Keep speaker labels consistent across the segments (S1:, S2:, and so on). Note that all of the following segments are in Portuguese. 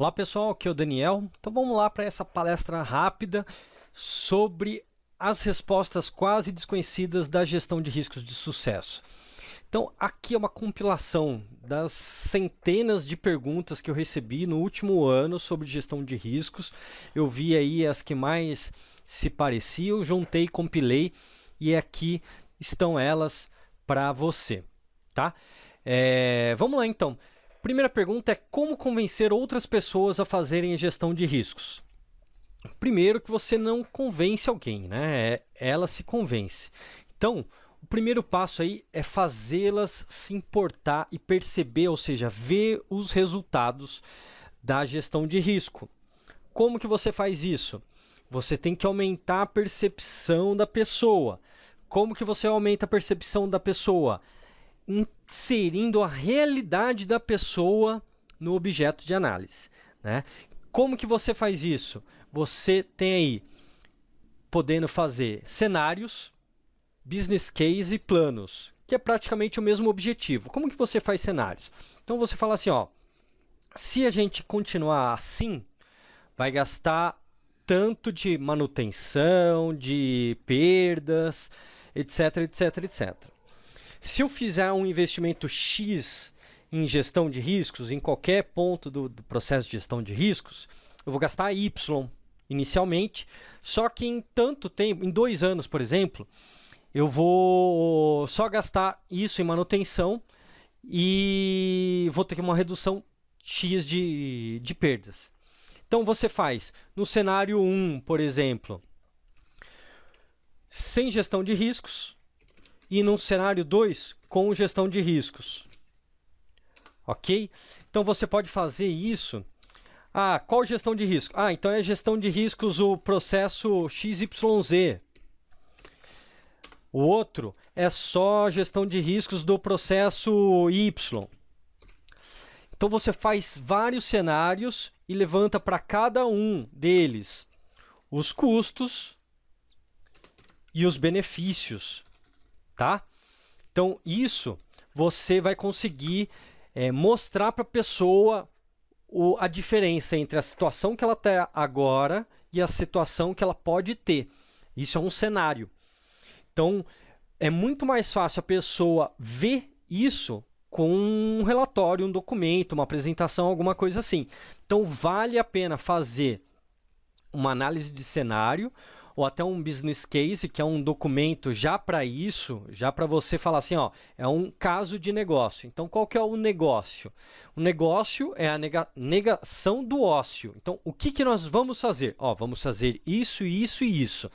S1: Olá pessoal, aqui é o Daniel. Então vamos lá para essa palestra rápida sobre as respostas quase desconhecidas da gestão de riscos de sucesso. Então aqui é uma compilação das centenas de perguntas que eu recebi no último ano sobre gestão de riscos. Eu vi aí as que mais se pareciam, juntei, compilei e aqui estão elas para você, tá? Vamos lá então. Primeira pergunta é como convencer outras pessoas a fazerem gestão de riscos. Primeiro que você não convence alguém, né? Ela se convence. Então, o primeiro passo aí é fazê-las se importar e perceber, ou seja, ver os resultados da gestão de risco. Como que você faz isso? Você tem que aumentar a percepção da pessoa. Como que você aumenta a percepção da pessoa? Inserindo a realidade da pessoa no objeto de análise, né? Como que você faz isso? Você tem aí, podendo fazer cenários, business case e planos, que é praticamente o mesmo objetivo. Como que você faz cenários? Então você fala assim, ó, se a gente continuar assim, vai gastar tanto de manutenção, de perdas, etc, etc, etc. Se eu fizer um investimento X em gestão de riscos, em qualquer ponto do processo de gestão de riscos, eu vou gastar Y inicialmente, só que em tanto tempo, em 2 anos, por exemplo, eu vou só gastar isso em manutenção e vou ter uma redução X de perdas. Então você faz no cenário 1, por exemplo, sem gestão de riscos, e no cenário 2, com gestão de riscos. Ok? Então você pode fazer isso. Qual gestão de risco? Então é gestão de riscos o processo XYZ. O outro é só gestão de riscos do processo Y. Então você faz vários cenários e levanta para cada um deles os custos e os benefícios. Tá? Então, isso você vai conseguir mostrar para a pessoa a diferença entre a situação que ela está agora e a situação que ela pode ter. Isso é um cenário. Então, é muito mais fácil a pessoa ver isso com um relatório, um documento, uma apresentação, alguma coisa assim. Então, vale a pena fazer uma análise de cenário, ou até um business case, que é um documento já para isso, já para você falar assim, ó, é um caso de negócio. Então, qual que é o negócio? O negócio é a negação do ócio. Então, o que nós vamos fazer? Vamos fazer isso, isso e isso,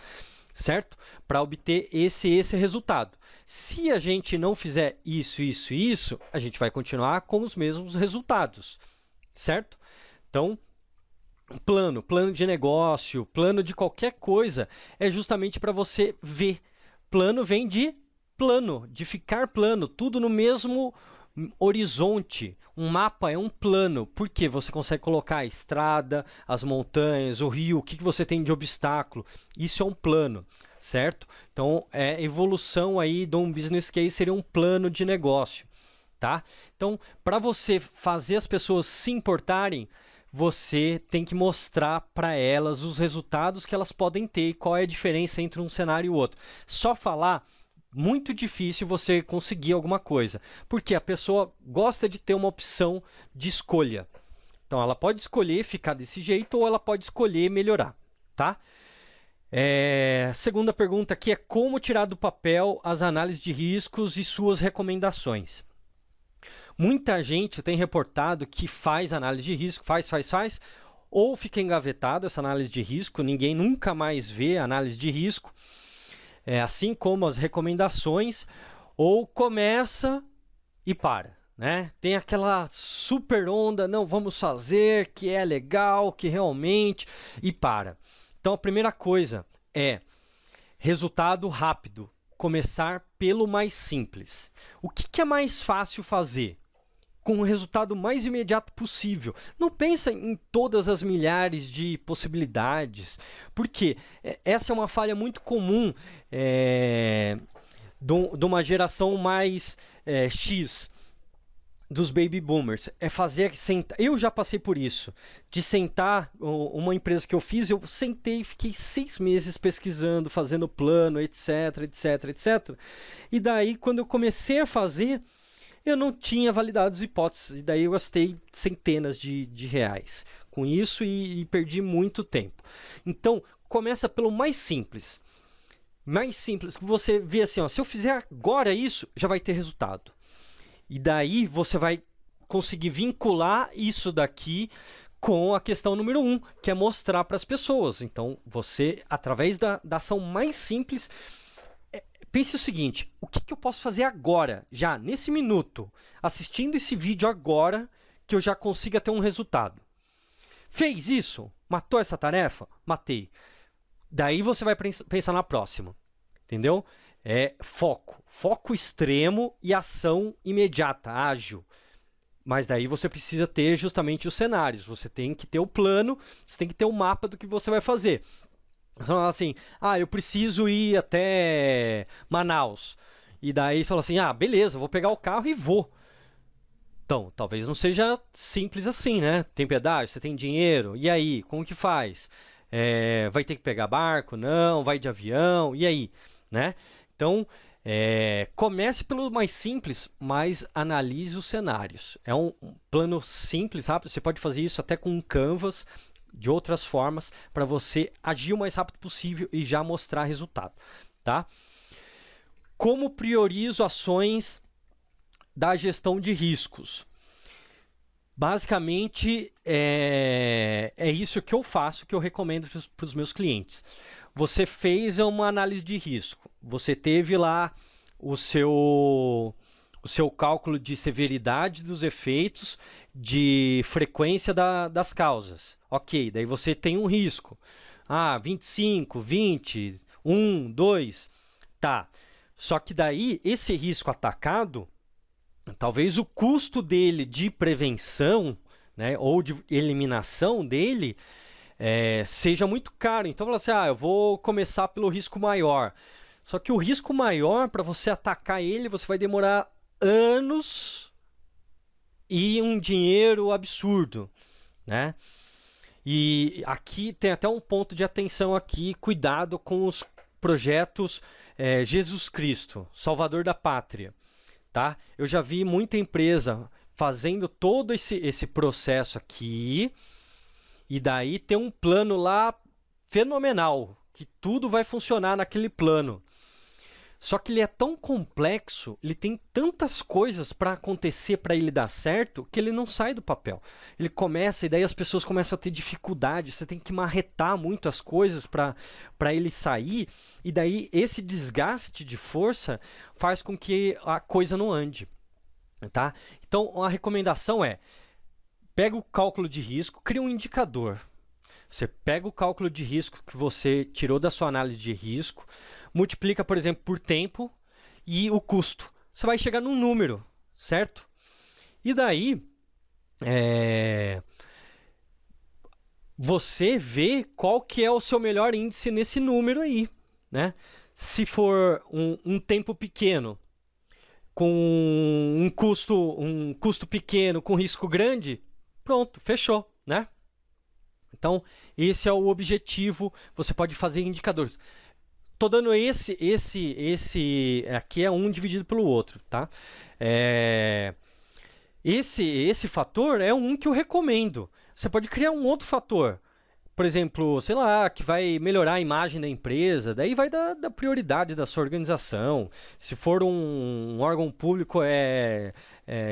S1: certo? Para obter esse resultado. Se a gente não fizer isso, isso e isso, a gente vai continuar com os mesmos resultados, certo? Então, plano de negócio, plano de qualquer coisa, é justamente para você ver. Plano vem de plano, de ficar plano, tudo no mesmo horizonte. Um mapa é um plano, porque você consegue colocar a estrada, as montanhas, o rio, o que você tem de obstáculo. Isso é um plano, certo? Então, evolução aí de um business case seria um plano de negócio, tá? Então, para você fazer as pessoas se importarem, você tem que mostrar para elas os resultados que elas podem ter e qual é a diferença entre um cenário e o outro. Só falar, muito difícil você conseguir alguma coisa, porque a pessoa gosta de ter uma opção de escolha. Então, ela pode escolher ficar desse jeito ou ela pode escolher melhorar, tá? Segunda pergunta aqui é como tirar do papel as análises de riscos e suas recomendações. Muita gente tem reportado que faz análise de risco, faz, ou fica engavetado essa análise de risco, ninguém nunca mais vê a análise de risco, assim como as recomendações, ou começa e para, né? Tem aquela super onda, não, vamos fazer, que é legal, que realmente, e para. Então, a primeira coisa é resultado rápido. Começar pelo mais simples. O que é mais fácil fazer? Com o resultado mais imediato possível. Não pensa em todas as milhares de possibilidades, porque essa é uma falha muito comum de uma geração mais X. dos baby boomers é fazer sentar. Eu já passei por isso, de sentar. Uma empresa que eu fiz, eu sentei, fiquei 6 meses pesquisando, fazendo plano, etc, etc, etc. E daí, quando eu comecei a fazer, eu não tinha validado as hipóteses. E daí eu gastei centenas de reais com isso e perdi muito tempo. Então, começa pelo mais simples. Mais simples, que você vê assim, ó, se eu fizer agora isso, já vai ter resultado. E daí você vai conseguir vincular isso daqui com a questão número 1, que é mostrar para as pessoas. Então, você, através da ação mais simples, pense o seguinte, o que eu posso fazer agora, já nesse minuto, assistindo esse vídeo agora, que eu já consiga ter um resultado. Fez isso? Matou essa tarefa? Matei. Daí você vai pensar na próxima, entendeu? É foco, foco extremo e ação imediata, ágil. Mas daí você precisa ter justamente os cenários, você tem que ter o plano, você tem que ter o mapa do que você vai fazer. Você fala assim, eu preciso ir até Manaus. E daí você fala assim, beleza, vou pegar o carro e vou. Então, talvez não seja simples assim, né? Tem pedágio, você tem dinheiro, e aí, como que faz? Vai ter que pegar barco? Não, vai de avião, e aí? Né? Então, comece pelo mais simples, mas analise os cenários. É um plano simples, rápido. Você pode fazer isso até com um Canvas, de outras formas, para você agir o mais rápido possível e já mostrar resultado. Tá? Como priorizo ações da gestão de riscos? Basicamente, é isso que eu faço, que eu recomendo para os meus clientes. Você fez uma análise de risco, você teve lá o seu cálculo de severidade dos efeitos, de frequência das causas. Ok, daí você tem um risco. 25, 20, 1, 2, tá. Só que daí, esse risco atacado, talvez o custo dele de prevenção, né, ou de eliminação dele, seja muito caro. Então, fala assim, eu vou começar pelo risco maior. Só que o risco maior, para você atacar ele, você vai demorar anos e um dinheiro absurdo, né? E aqui tem até um ponto de atenção aqui, cuidado com os projetos Jesus Cristo, Salvador da Pátria. Tá? Eu já vi muita empresa fazendo todo esse processo aqui, e daí tem um plano lá fenomenal, que tudo vai funcionar naquele plano. Só que ele é tão complexo, ele tem tantas coisas para acontecer para ele dar certo, que ele não sai do papel. Ele começa, e daí as pessoas começam a ter dificuldade, você tem que marretar muito as coisas para ele sair, e daí esse desgaste de força faz com que a coisa não ande. Tá? Então a recomendação é, pega o cálculo de risco, cria um indicador. Você pega o cálculo de risco que você tirou da sua análise de risco, multiplica, por exemplo, por tempo e o custo. Você vai chegar num número, certo? E daí, você vê qual que é o seu melhor índice nesse número aí, né? Se for um tempo pequeno, com um custo pequeno, com risco grande, pronto, fechou, né? Então, esse é o objetivo. Você pode fazer indicadores. Estou dando esse aqui é um dividido pelo outro, tá? Esse fator é um que eu recomendo. Você pode criar um outro fator. Por exemplo, sei lá, que vai melhorar a imagem da empresa, daí vai da prioridade da sua organização. Se for um órgão público,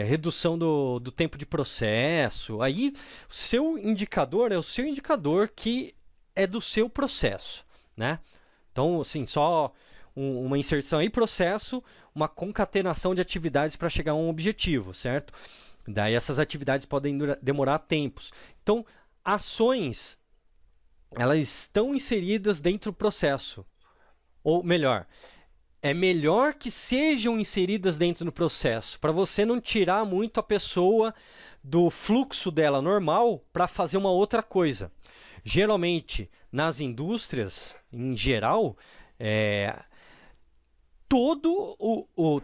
S1: redução do tempo de processo. Aí, o seu indicador é o seu indicador que é do seu processo, né? Então, assim, só uma inserção aí, processo, uma concatenação de atividades para chegar a um objetivo, certo? Daí essas atividades podem demorar tempos. Então, ações, elas estão inseridas dentro do processo. Ou melhor, é melhor que sejam inseridas dentro do processo, para você não tirar muito a pessoa do fluxo dela normal para fazer uma outra coisa. Geralmente, nas indústrias, em geral,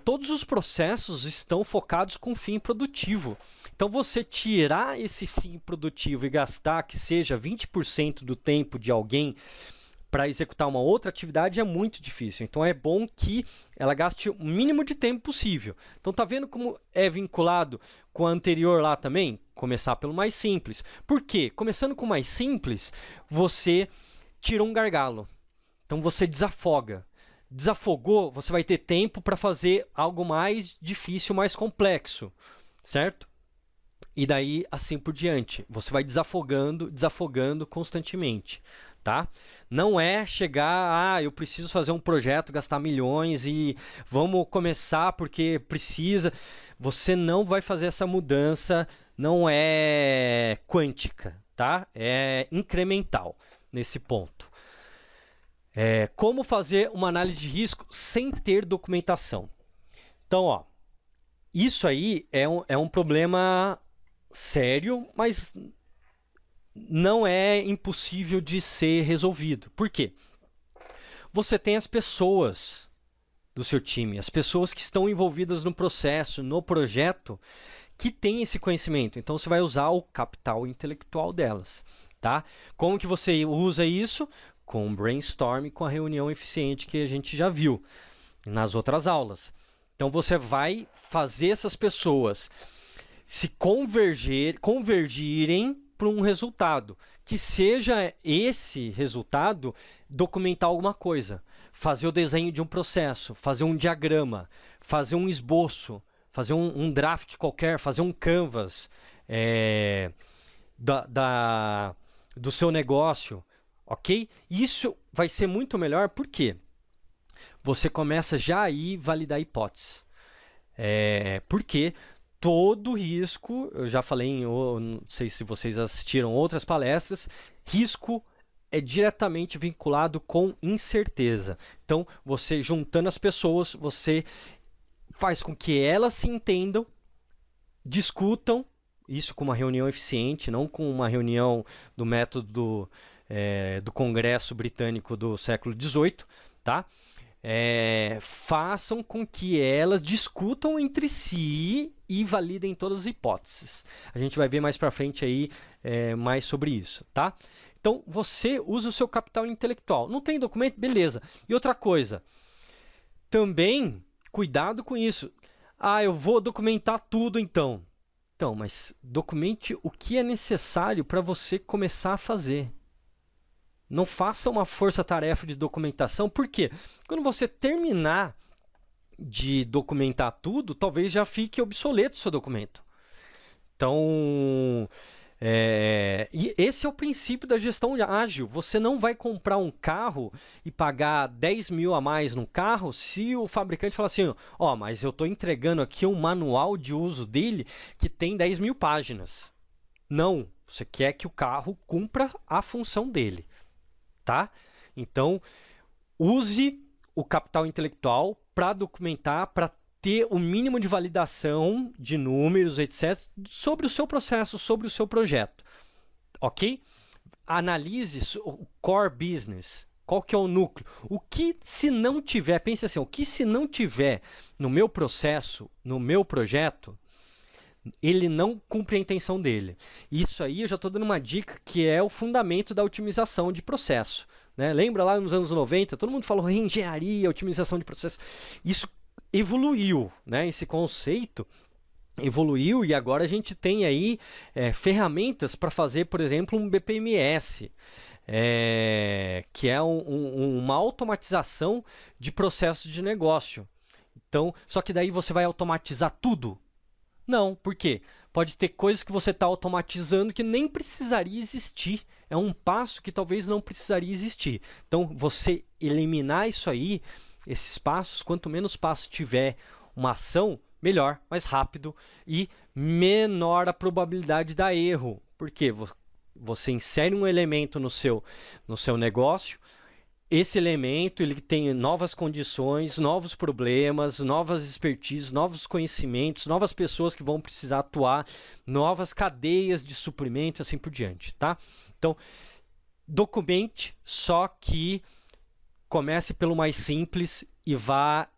S1: todos os processos estão focados com fim produtivo. Então, você tirar esse fim produtivo e gastar que seja 20% do tempo de alguém para executar uma outra atividade é muito difícil. Então, é bom que ela gaste o mínimo de tempo possível. Então, tá vendo como é vinculado com a anterior lá também? Começar pelo mais simples. Por quê? Começando com o mais simples, você tira um gargalo. Então, você desafoga. Desafogou, você vai ter tempo para fazer algo mais difícil, mais complexo, certo? E daí, assim por diante. Você vai desafogando constantemente, tá? Não é chegar, eu preciso fazer um projeto, gastar milhões e vamos começar porque precisa. Você não vai fazer essa mudança, não é quântica, tá? É incremental nesse ponto. Como fazer uma análise de risco sem ter documentação? Então, ó, isso aí é um problema sério, mas não é impossível de ser resolvido. Por quê? Você tem as pessoas do seu time, as pessoas que estão envolvidas no processo, no projeto, que têm esse conhecimento. Então, você vai usar o capital intelectual delas, tá? Como que você usa isso? Com o brainstorm, com a reunião eficiente que a gente já viu nas outras aulas. Então, você vai fazer essas pessoas se convergirem para um resultado. Que seja esse resultado documentar alguma coisa. Fazer o desenho de um processo, fazer um diagrama, fazer um esboço, fazer um draft qualquer, fazer um canvas do seu negócio. Ok? Isso vai ser muito melhor porque você começa já aí validar hipóteses. Porque todo risco, eu já falei, não sei se vocês assistiram outras palestras, risco é diretamente vinculado com incerteza. Então, você juntando as pessoas, você faz com que elas se entendam, discutam, isso com uma reunião eficiente, não com uma reunião do método do Congresso Britânico do século XVIII, tá? Façam com que elas discutam entre si e validem todas as hipóteses. A gente vai ver mais para frente aí mais sobre isso, tá? Então, você usa o seu capital intelectual. Não tem documento? Beleza. E outra coisa, também, cuidado com isso. Eu vou documentar tudo então. Então, mas documente o que é necessário para você começar a fazer. Não faça uma força-tarefa de documentação, por quê? Quando você terminar de documentar tudo, talvez já fique obsoleto o seu documento. Então, e esse é o princípio da gestão ágil. Você não vai comprar um carro e pagar 10 mil a mais no carro se o fabricante falar assim, mas eu estou entregando aqui um manual de uso dele que tem 10 mil páginas. Não, você quer que o carro cumpra a função dele. Tá? Então, use o capital intelectual para documentar, para ter o mínimo de validação de números, etc., sobre o seu processo, sobre o seu projeto. Ok? Analise o core business. Qual que é o núcleo? O que se não tiver, pense assim, o que se não tiver no meu processo, no meu projeto, ele não cumpre a intenção dele. Isso aí eu já estou dando uma dica que é o fundamento da otimização de processo. Né? Lembra lá nos anos 90, todo mundo falou engenharia, otimização de processo. Isso evoluiu, né? Esse conceito evoluiu e agora a gente tem aí ferramentas para fazer, por exemplo, um BPMS, que é uma automatização de processos de negócio. Então, só que daí você vai automatizar tudo? Não, por quê? Pode ter coisas que você está automatizando que nem precisaria existir. É um passo que talvez não precisaria existir. Então, você eliminar isso aí, esses passos, quanto menos passos tiver uma ação, melhor, mais rápido e menor a probabilidade de dar erro. Por quê? Você insere um elemento no seu negócio, esse elemento ele tem novas condições, novos problemas, novas expertises, novos conhecimentos, novas pessoas que vão precisar atuar, novas cadeias de suprimento e assim por diante, tá? Então, documente, só que comece pelo mais simples e vá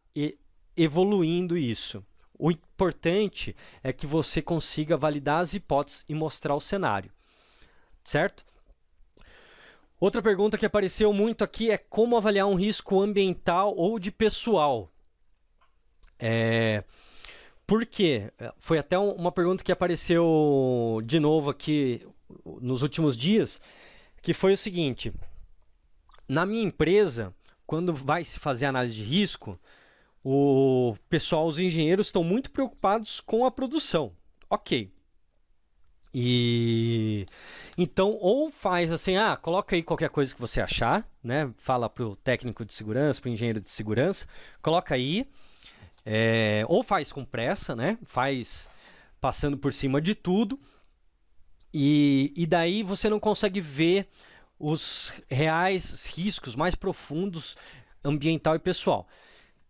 S1: evoluindo isso. O importante é que você consiga validar as hipóteses e mostrar o cenário, certo? Outra pergunta que apareceu muito aqui é como avaliar um risco ambiental ou de pessoal. Por quê? Foi até uma pergunta que apareceu de novo aqui nos últimos dias, que foi o seguinte: na minha empresa, quando vai se fazer análise de risco, o pessoal, os engenheiros estão muito preocupados com a produção. Ok. E então, ou faz assim, coloca aí qualquer coisa que você achar, né? Fala para o técnico de segurança, para o engenheiro de segurança, coloca aí, ou faz com pressa, né? Faz passando por cima de tudo, e daí você não consegue ver os reais riscos mais profundos, ambiental e pessoal.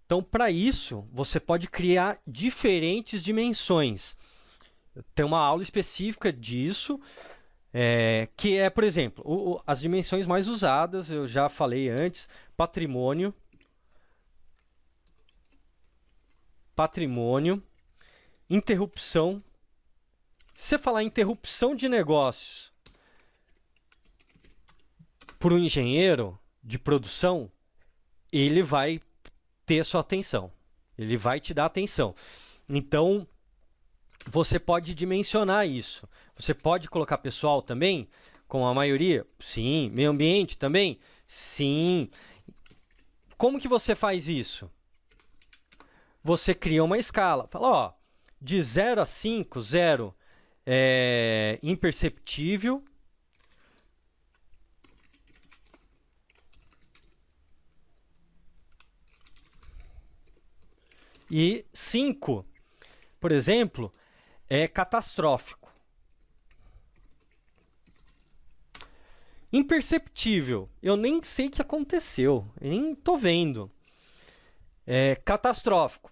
S1: Então, para isso, você pode criar diferentes dimensões. Tem uma aula específica disso, que é, por exemplo, as dimensões mais usadas, eu já falei antes: patrimônio, interrupção. Se você falar interrupção de negócios para um engenheiro de produção, ele vai ter sua atenção, ele vai te dar atenção. Então, você pode dimensionar isso. Você pode colocar pessoal também, com a maioria? Sim. Meio ambiente também? Sim. Como que você faz isso? Você cria uma escala. Fala, de 0 a 5, 0 é imperceptível. E 5, por exemplo, é catastrófico. Imperceptível, eu nem sei o que aconteceu, eu nem estou vendo. Catastrófico,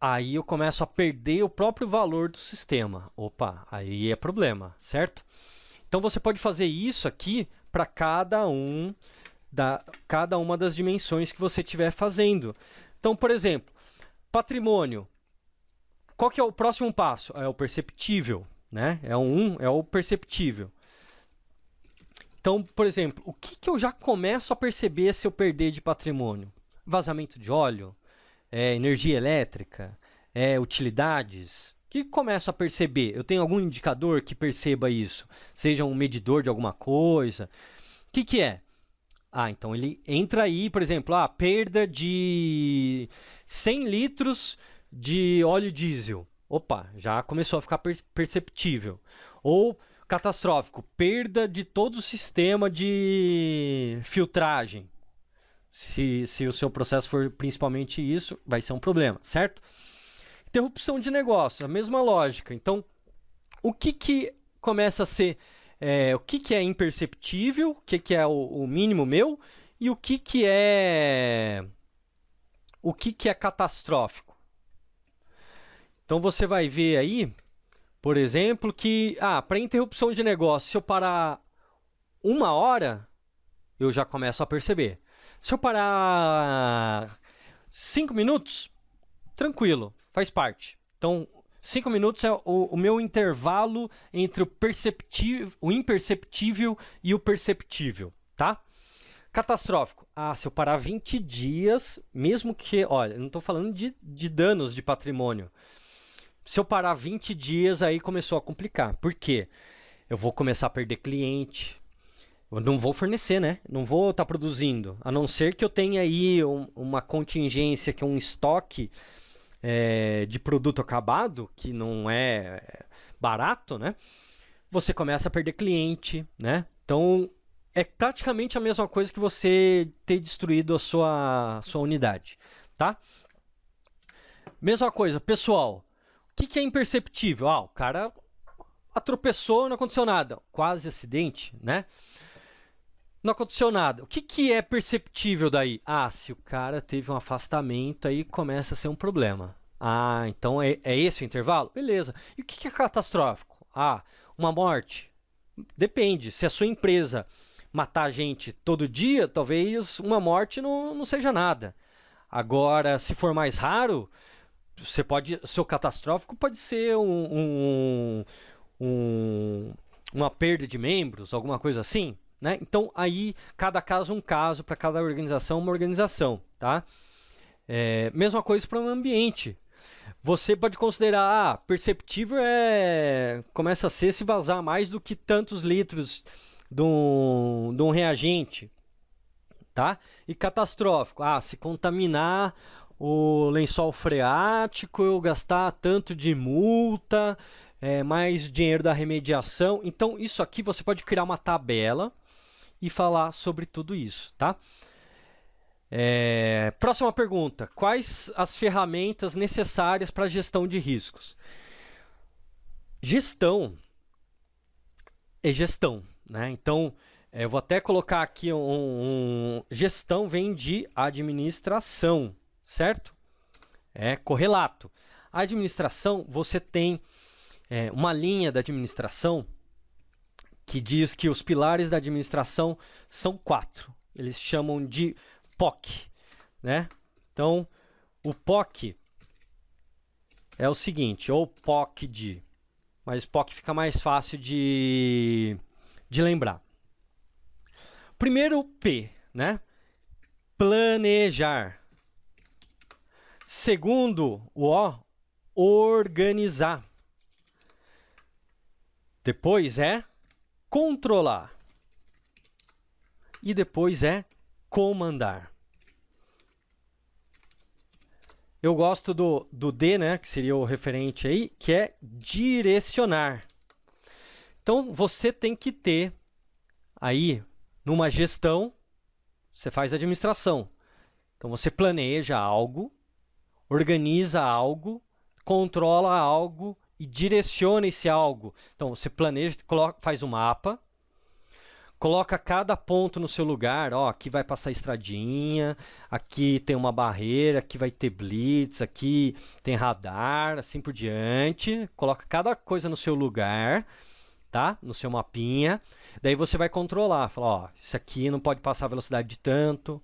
S1: aí eu começo a perder o próprio valor do sistema. Opa, aí é problema, certo? Então você pode fazer isso aqui para cada uma das dimensões que você estiver fazendo. Então, por exemplo, patrimônio. Qual que é o próximo passo? É o perceptível, né? É o perceptível. Então, por exemplo, o que eu já começo a perceber se eu perder de patrimônio? Vazamento de óleo, energia elétrica, utilidades. O que começo a perceber? Eu tenho algum indicador que perceba isso? Seja um medidor de alguma coisa. O que é? Então ele entra aí, por exemplo, perda de 100 litros de óleo diesel. Opa, já começou a ficar perceptível. Ou catastrófico, perda de todo o sistema de filtragem. Se o seu processo for principalmente isso, vai ser um problema, certo? Interrupção de negócio, a mesma lógica. Então, o que começa a ser... o que é imperceptível, o que é o mínimo meu, e o que é catastrófico. Então você vai ver aí, por exemplo, que para interrupção de negócio, se eu parar 1 hora, eu já começo a perceber. Se eu parar 5 minutos, tranquilo, faz parte. Então, 5 minutos é o meu intervalo entre o imperceptível e o perceptível, tá? Catastrófico. Se eu parar 20 dias, mesmo que... Olha, eu não estou falando de danos de patrimônio. Se eu parar 20 dias, aí começou a complicar. Por quê? Eu vou começar a perder cliente. Eu não vou fornecer, né? Não vou estar produzindo. A não ser que eu tenha aí uma contingência, que é um estoque... de produto acabado, que não é barato, né? Você começa a perder cliente, né? Então, é praticamente a mesma coisa que você ter destruído a sua unidade, tá? Mesma coisa, pessoal. O que é imperceptível? O cara tropeçou, não aconteceu nada. Quase acidente, né? Não aconteceu nada. O que é perceptível daí? Se o cara teve um afastamento, aí começa a ser um problema. Então é esse o intervalo? Beleza. E o que é catastrófico? Uma morte? Depende. Se a sua empresa matar gente todo dia, talvez uma morte não seja nada. Agora, se for mais raro, seu catastrófico pode ser uma perda de membros, alguma coisa assim, né? Então, aí, cada caso é um caso, para cada organização uma organização, tá? Mesma coisa para o ambiente. Você pode considerar, perceptível começa a ser se vazar mais do que tantos litros de um reagente, tá? E catastrófico, se contaminar o lençol freático, eu gastar tanto de multa, mais dinheiro da remediação. Então, isso aqui você pode criar uma tabela e falar sobre tudo isso, tá? Próxima pergunta. Quais as ferramentas necessárias para a gestão de riscos? Gestão é gestão, né? Então, eu vou até colocar aqui gestão vem de administração, certo? Correlato. A administração, você tem uma linha da administração que diz que os pilares da administração são 4. Eles chamam de POC, né? Então, o POC é o seguinte, ou POCD, mas POC fica mais fácil de lembrar. Primeiro, P, né? Planejar. Segundo, o O, organizar. Depois controlar. E depois comandar. Eu gosto do D, né, que seria o referente aí, que é direcionar. Então, você tem que ter aí, numa gestão, você faz administração. Então, você planeja algo, organiza algo, controla algo e direciona esse algo. Então, você planeja, faz um mapa, coloca cada ponto no seu lugar. Aqui vai passar estradinha, aqui tem uma barreira, aqui vai ter blitz, aqui tem radar, assim por diante. Coloca cada coisa no seu lugar, tá? No seu mapinha. Daí você vai controlar. Fala, isso aqui não pode passar a velocidade de tanto,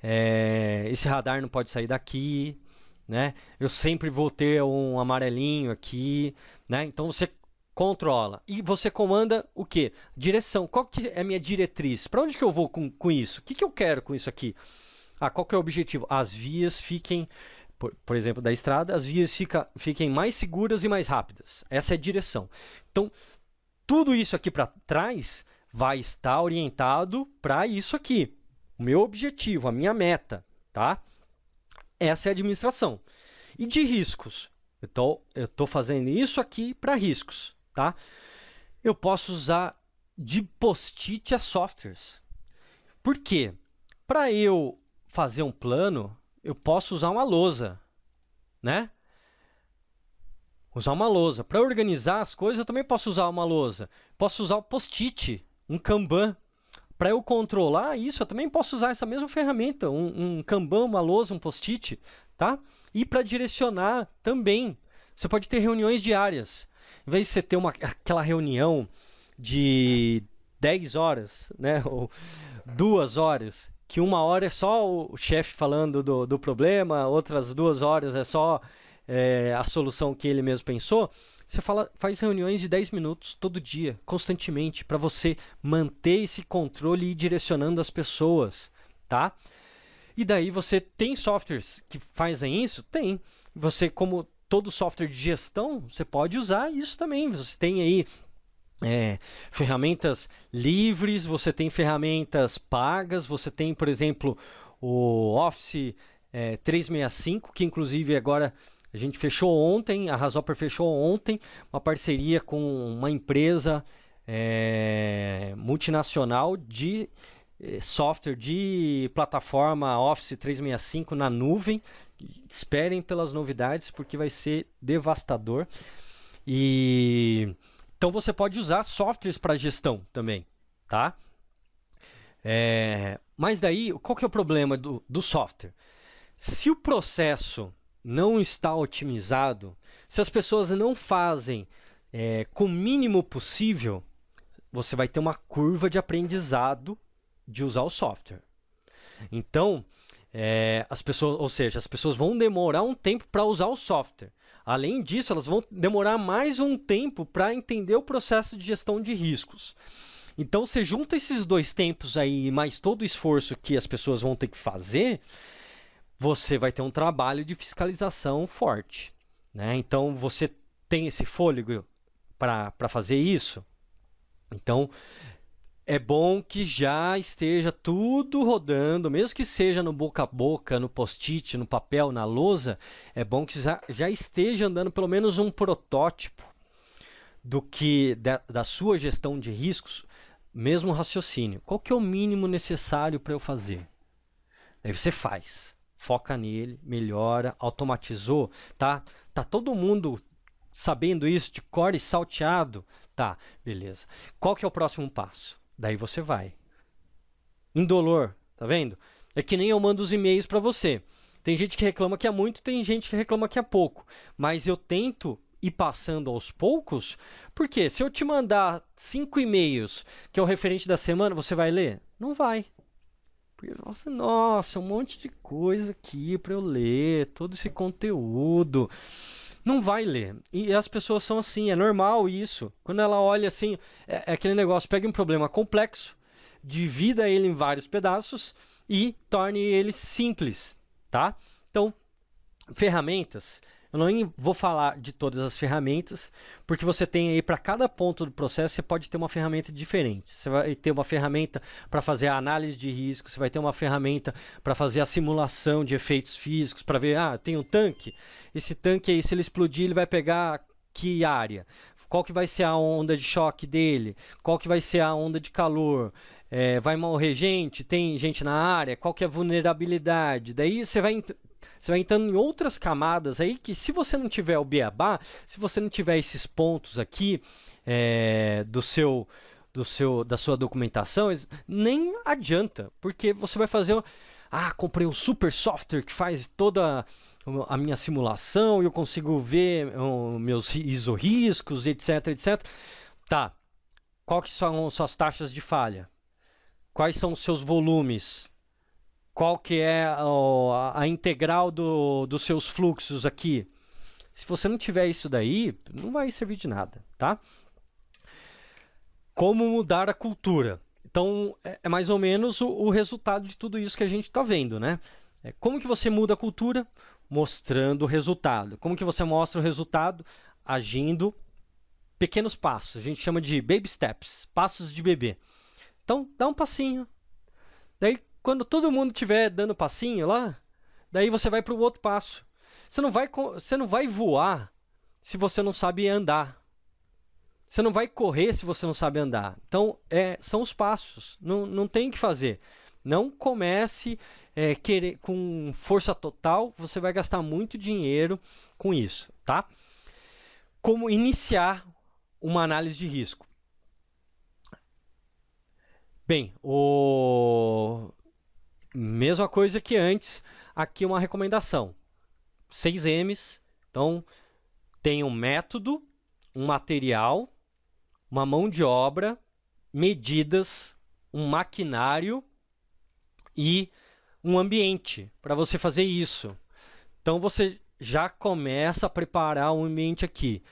S1: esse radar não pode sair daqui, né? Eu sempre vou ter um amarelinho aqui, né? Então você controla. E você comanda o quê? Direção. Qual que é a minha diretriz? Para onde que eu vou com isso? O que eu quero com isso aqui? Qual que é o objetivo? As vias fiquem, por exemplo, da estrada, as vias fiquem mais seguras e mais rápidas. Essa é a direção. Então, tudo isso aqui para trás vai estar orientado para isso aqui. O meu objetivo, a minha meta, tá? Essa é a administração. E de riscos? Eu tô fazendo isso aqui para riscos, tá? Eu posso usar de post-it a softwares. Por quê? Para eu fazer um plano, eu posso usar uma lousa, né? Usar uma lousa. Para organizar as coisas, eu também posso usar uma lousa. Posso usar o post-it, um Kanban. Para eu controlar isso, eu também posso usar essa mesma ferramenta, um Kanban, uma lousa, um post-it, tá? E para direcionar também. Você pode ter reuniões diárias. Em vez de você ter aquela reunião de 10 horas, né? Ou 2 horas, que 1 hora é só o chefe falando do problema, outras 2 horas é só a solução que ele mesmo pensou. Você faz reuniões de 10 minutos todo dia, constantemente, para você manter esse controle e ir direcionando as pessoas, tá? E daí você tem softwares que fazem isso? Tem. Você, como todo software de gestão, você pode usar isso também. Você tem aí ferramentas livres, você tem ferramentas pagas, você tem, por exemplo, o Office 365, que inclusive agora a gente fechou ontem, a Rashopper fechou ontem, uma parceria com uma empresa multinacional de software de plataforma Office 365 na nuvem. Esperem pelas novidades, porque vai ser devastador. Então você pode usar softwares para gestão também, tá? Mas daí, qual que é o problema do software? Se o processo não está otimizado, se as pessoas não fazem com o mínimo possível, você vai ter uma curva de aprendizado de usar o software. Então, as pessoas, ou seja, as pessoas vão demorar um tempo para usar o software. Além disso, elas vão demorar mais um tempo para entender o processo de gestão de riscos. Então, você junta esses dois tempos aí, mais todo o esforço que as pessoas vão ter que fazer, você vai ter um trabalho de fiscalização forte, né? Então, você tem esse fôlego para fazer isso? Então, é bom que já esteja tudo rodando, mesmo que seja no boca a boca, no post-it, no papel, na lousa, é bom que já esteja andando pelo menos um protótipo da sua gestão de riscos, mesmo raciocínio. Qual que é o mínimo necessário para eu fazer? Aí você faz, foca nele, melhora, automatizou, tá? Tá todo mundo sabendo isso de cor e salteado? Tá, beleza. Qual que é o próximo passo? Daí você vai. Indolor, tá vendo? É que nem eu mando os e-mails para você. Tem gente que reclama que é muito, tem gente que reclama que é pouco. Mas eu tento ir passando aos poucos, porque se eu te mandar 5 e-mails, que é o referente da semana, você vai ler? Não vai. Porque, nossa, um monte de coisa aqui para eu ler, todo esse conteúdo. Não vai ler. E as pessoas são assim, é normal isso. Quando ela olha assim, é aquele negócio, pega um problema complexo, divida ele em vários pedaços e torne ele simples, tá? Então, ferramentas, eu não vou falar de todas as ferramentas, porque você tem aí para cada ponto do processo, você pode ter uma ferramenta diferente. Você vai ter uma ferramenta para fazer a análise de risco, você vai ter uma ferramenta para fazer a simulação de efeitos físicos, para ver, tem um tanque, esse tanque aí, se ele explodir, ele vai pegar que área? Qual que vai ser a onda de choque dele? Qual que vai ser a onda de calor? Vai morrer gente? Tem gente na área? Qual que é a vulnerabilidade? Daí você vai entrando em outras camadas aí que, se você não tiver o beabá, se você não tiver esses pontos aqui da sua documentação, nem adianta, porque você vai fazer, comprei um super software que faz toda a minha simulação e eu consigo ver meus isorriscos, etc, etc. Tá, quais são suas taxas de falha? Quais são os seus volumes? Qual que é a integral dos seus fluxos aqui? Se você não tiver isso daí, não vai servir de nada, tá? Como mudar a cultura? Então, é mais ou menos o resultado de tudo isso que a gente está vendo, né? Como que você muda a cultura? Mostrando o resultado. Como que você mostra o resultado? Agindo pequenos passos. A gente chama de baby steps, passos de bebê. Então, dá um passinho. Daí, quando todo mundo estiver dando passinho lá, daí você vai para o outro passo. Você não vai voar se você não sabe andar. Você não vai correr se você não sabe andar. Então, são os passos. Não tem o que fazer. Não comece querer com força total. Você vai gastar muito dinheiro com isso, tá? Como iniciar uma análise de risco? Bem, mesma coisa que antes, aqui uma recomendação. 6 M's, então tem um método, um material, uma mão de obra, medidas, um maquinário e um ambiente para você fazer isso. Então você já começa a preparar um ambiente aqui.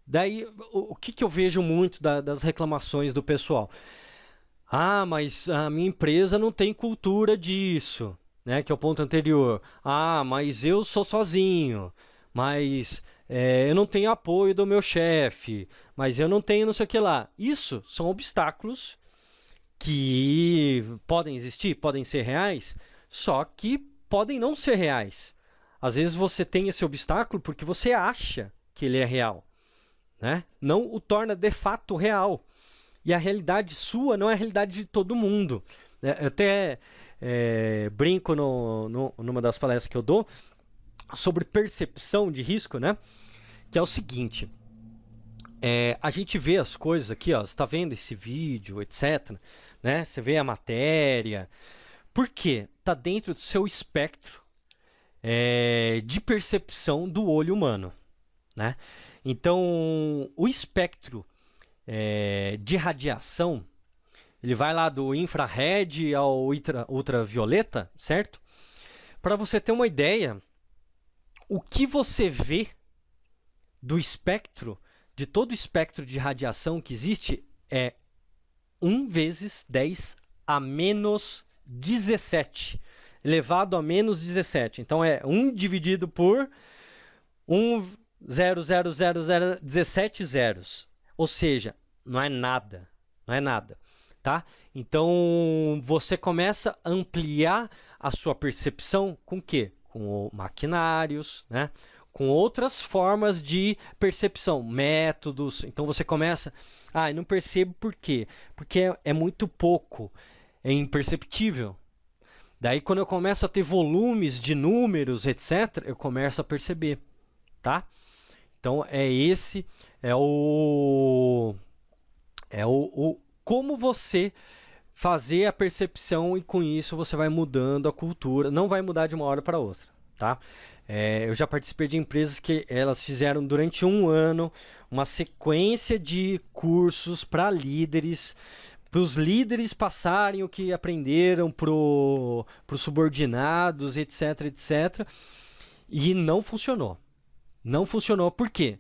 S1: Daí, o que eu vejo muito das reclamações do pessoal? Mas a minha empresa não tem cultura disso, né? Que é o ponto anterior. Mas eu sou sozinho, mas eu não tenho apoio do meu chefe, mas eu não tenho não sei o que lá. Isso são obstáculos que podem existir, podem ser reais, só que podem não ser reais. Às vezes você tem esse obstáculo porque você acha que ele é real, né? Não o torna de fato real. E a realidade sua não é a realidade de todo mundo. Eu até brinco numa das palestras que eu dou sobre percepção de risco, né? Que é o seguinte, a gente vê as coisas aqui, ó, você está vendo esse vídeo, etc, né? Você vê a matéria. Por quê? Está dentro do seu espectro de percepção do olho humano, né? Então, o espectro de radiação, ele vai lá do infrared ao ultravioleta, certo? Para você ter uma ideia, o que você vê do espectro, de todo o espectro de radiação que existe, é 1 vezes 10 a menos 17, elevado a menos 17. Então, é 1 dividido por 1,00017 zeros. Ou seja, não é nada. Não é nada. Tá? Então, você começa a ampliar a sua percepção com o quê? Com maquinários, né? Com outras formas de percepção, métodos. Então, você começa... eu não percebo por quê? Porque é muito pouco, é imperceptível. Daí, quando eu começo a ter volumes de números, etc., eu começo a perceber, tá? Então, como você fazer a percepção, e com isso você vai mudando a cultura. Não vai mudar de uma hora para outra, tá? Eu já participei de empresas que elas fizeram durante 1 ano uma sequência de cursos para líderes, para os líderes passarem o que aprenderam para os subordinados, etc, etc. E não funcionou. Não funcionou. Por quê?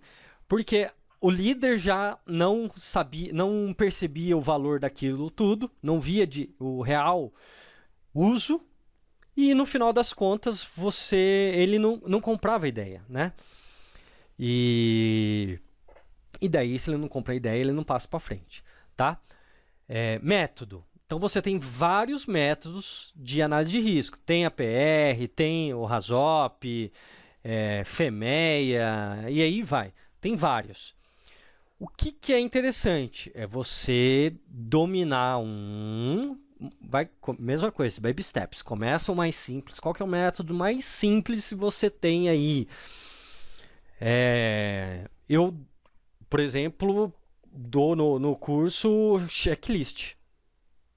S1: Porque o líder já não sabia, não percebia o valor daquilo tudo, não via o real uso, e no final das contas ele não comprava a ideia, né? E daí, se ele não compra a ideia, ele não passa para frente, tá? Método. Então você tem vários métodos de análise de risco. Tem a PR, tem o RASOP, FEMEA, e aí vai. Tem vários. O que é interessante é você dominar mesma coisa, baby steps. Começa o mais simples. Qual que é o método mais simples que você tem aí? Eu, por exemplo, dou no curso checklist.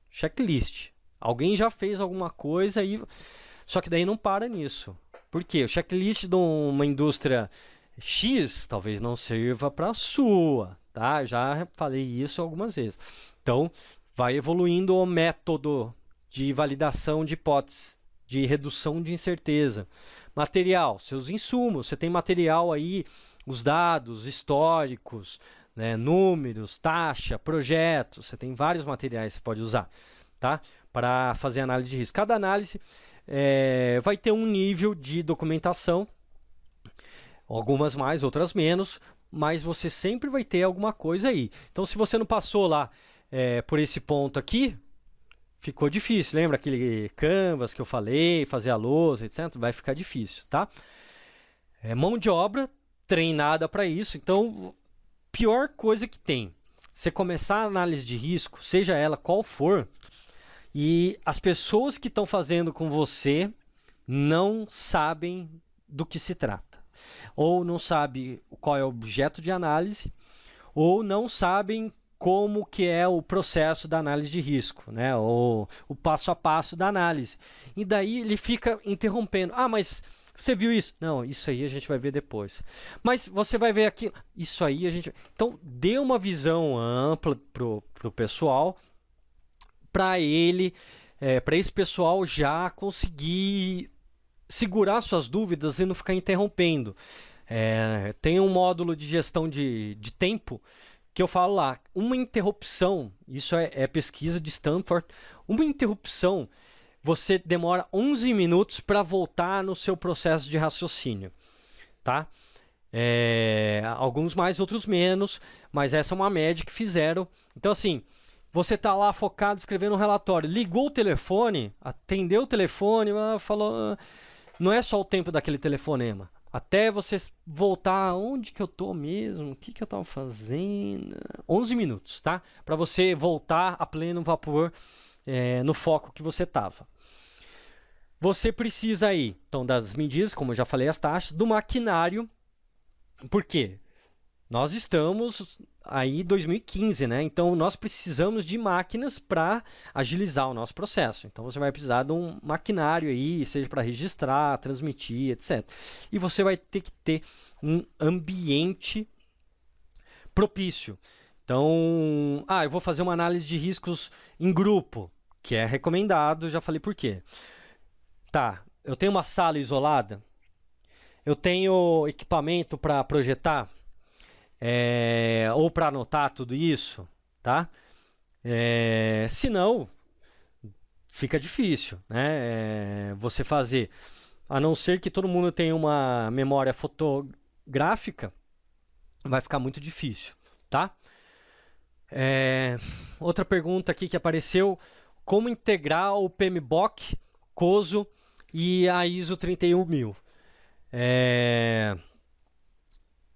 S1: Checklist. Alguém já fez alguma coisa aí, só que daí não para nisso. Por quê? O checklist de uma indústria X talvez não sirva para a sua, tá? Já falei isso algumas vezes. Então, vai evoluindo o método de validação de hipóteses, de redução de incerteza. Material, seus insumos. Você tem material aí, os dados históricos, né, números, taxa, projetos. Você tem vários materiais que você pode usar, tá? Para fazer análise de risco. Cada análise vai ter um nível de documentação. Algumas mais, outras menos, mas você sempre vai ter alguma coisa aí. Então, se você não passou lá por esse ponto aqui, ficou difícil. Lembra aquele canvas que eu falei, fazer a lousa, etc? Vai ficar difícil, tá? Mão de obra treinada para isso. Então, pior coisa que tem, você começar a análise de risco, seja ela qual for, e as pessoas que estão fazendo com você não sabem do que se trata. Ou não sabe qual é o objeto de análise, ou não sabem como que é o processo da análise de risco, né? Ou o passo a passo da análise. E daí ele fica interrompendo. Mas você viu isso? Não, isso aí a gente vai ver depois. Mas você vai ver aquilo. Isso aí a gente... Então, dê uma visão ampla pro pessoal, para esse pessoal já conseguir segurar suas dúvidas e não ficar interrompendo. Tem um módulo de gestão de tempo que eu falo lá, uma interrupção, isso é pesquisa de Stanford, uma interrupção, você demora 11 minutos para voltar no seu processo de raciocínio, tá? Alguns mais, outros menos, mas essa é uma média que fizeram. Então, assim, você tá lá focado escrevendo um relatório, ligou o telefone, atendeu o telefone, falou... Não é só o tempo daquele telefonema. Até você voltar, onde que eu tô mesmo? O que que eu tava fazendo? 11 minutos, tá? Para você voltar a pleno vapor no foco que você tava. Você precisa aí, então, das medidas, como eu já falei, as taxas, do maquinário. Por quê? Nós estamos aí em 2015, né? Então, nós precisamos de máquinas para agilizar o nosso processo. Então, você vai precisar de um maquinário aí, seja para registrar, transmitir, etc. E você vai ter que ter um ambiente propício. Então, eu vou fazer uma análise de riscos em grupo, que é recomendado, já falei por quê. Tá, eu tenho uma sala isolada, eu tenho equipamento para projetar, ou para anotar tudo isso, tá? Se não, fica difícil, né? Você fazer, a não ser que todo mundo tenha uma memória fotográfica, vai ficar muito difícil, tá? Outra pergunta aqui que apareceu: como integrar o PMBOK, COSO e a ISO 31000?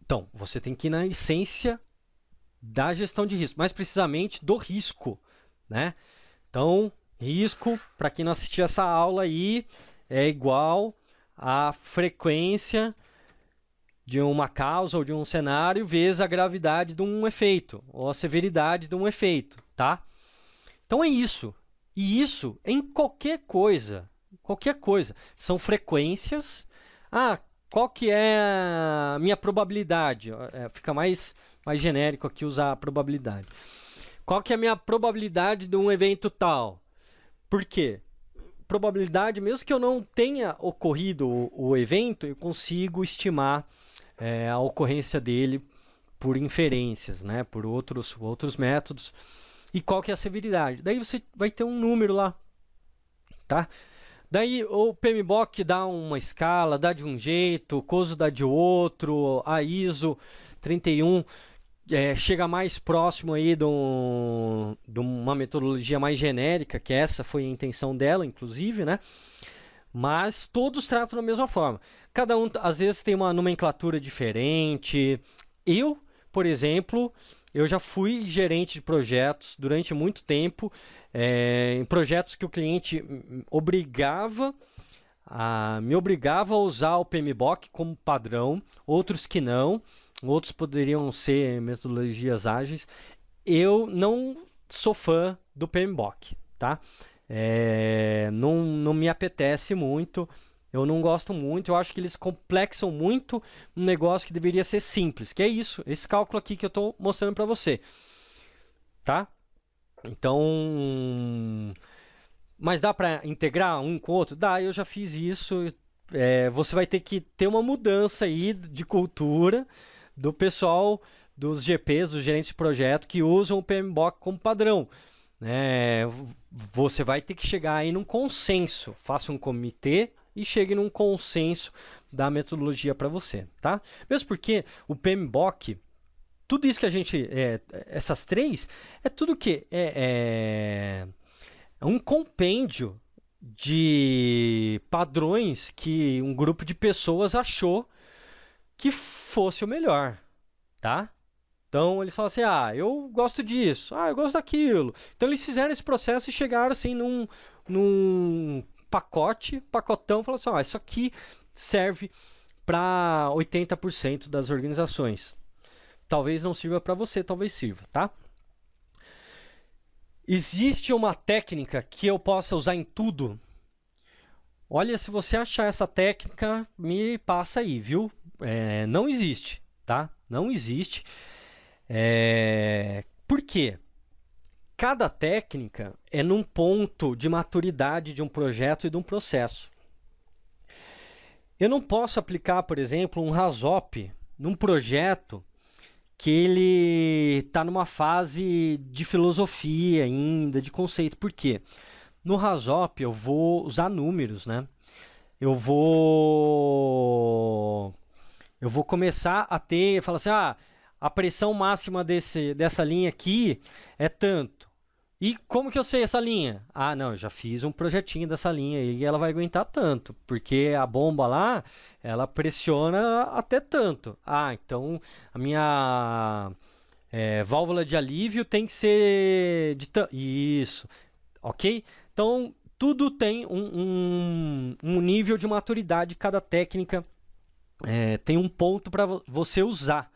S1: Então, você tem que ir na essência da gestão de risco, mais precisamente do risco, né? Então, risco, para quem não assistiu essa aula aí, é igual a frequência de uma causa ou de um cenário vezes a gravidade de um efeito, ou a severidade de um efeito, tá? Então é isso. E isso em qualquer coisa. Qualquer coisa. São frequências. Qual que é a minha probabilidade? Fica mais genérico aqui usar a probabilidade. Qual que é a minha probabilidade de um evento tal? Por quê? Probabilidade, mesmo que eu não tenha ocorrido o evento, eu consigo estimar a ocorrência dele por inferências, né? Por outros métodos. E qual que é a severidade? Daí você vai ter um número lá, tá? Daí o PMBOK dá uma escala, dá de um jeito, o COSO dá de outro, a ISO 31 chega mais próximo aí de uma metodologia mais genérica, que essa foi a intenção dela, inclusive, né? Mas todos tratam da mesma forma. Cada um, às vezes, tem uma nomenclatura diferente. Eu, por exemplo, eu já fui gerente de projetos durante muito tempo, em projetos que o cliente me obrigava a usar o PMBOK como padrão, outros que não, outros poderiam ser metodologias ágeis. Eu não sou fã do PMBOK, tá? Não me apetece muito, eu não gosto muito, eu acho que eles complexam muito um negócio que deveria ser simples, que é isso, esse cálculo aqui que eu estou mostrando para você, tá? Então, mas dá para integrar um com o outro? Dá, eu já fiz isso. Você vai ter que ter uma mudança aí de cultura do pessoal dos GPs, dos gerentes de projeto, que usam o PMBOK como padrão. Você vai ter que chegar aí num consenso. Faça um comitê e chegue num consenso da metodologia para você, tá? Mesmo porque o PMBOK, tudo isso que a gente... essas três, é tudo que é um compêndio de padrões que um grupo de pessoas achou que fosse o melhor, tá? Então eles falam assim, eu gosto disso, eu gosto daquilo. Então eles fizeram esse processo e chegaram assim num pacotão, falaram assim, isso aqui serve para 80% das organizações. Talvez não sirva para você, talvez sirva, tá? Existe uma técnica que eu possa usar em tudo? Olha, se você achar essa técnica, me passa aí, viu? Não existe, tá? Não existe. Por quê? Cada técnica é num ponto de maturidade de um projeto e de um processo. Eu não posso aplicar, por exemplo, um RASOP num projeto que ele está numa fase de filosofia ainda, de conceito. Por quê? No RASOP eu vou usar números, né? Eu vou começar a falar assim, a pressão máxima dessa linha aqui é tanto. E como que eu sei essa linha? Não, eu já fiz um projetinho dessa linha e ela vai aguentar tanto, porque a bomba lá, ela pressiona até tanto. Então a minha válvula de alívio tem que ser de tanto. Isso, ok? Então tudo tem um nível de maturidade, cada técnica tem um ponto para você usar.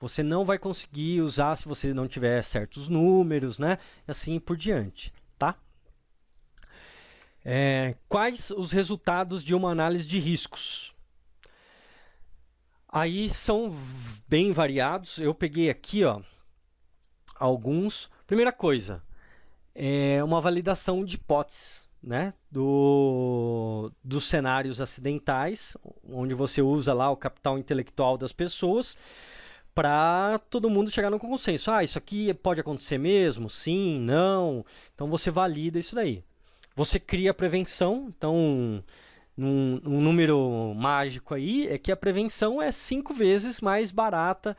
S1: Você não vai conseguir usar se você não tiver certos números, né? E assim por diante, tá? Quais os resultados de uma análise de riscos? Aí são bem variados. Eu peguei aqui, alguns. Primeira coisa, uma validação de hipóteses, né, dos cenários acidentais, onde você usa lá o capital intelectual das pessoas para todo mundo chegar no consenso. Ah, isso aqui pode acontecer mesmo? Sim, não. Então você valida isso daí. Você cria a prevenção, então um número mágico aí é que a prevenção é 5 vezes mais barata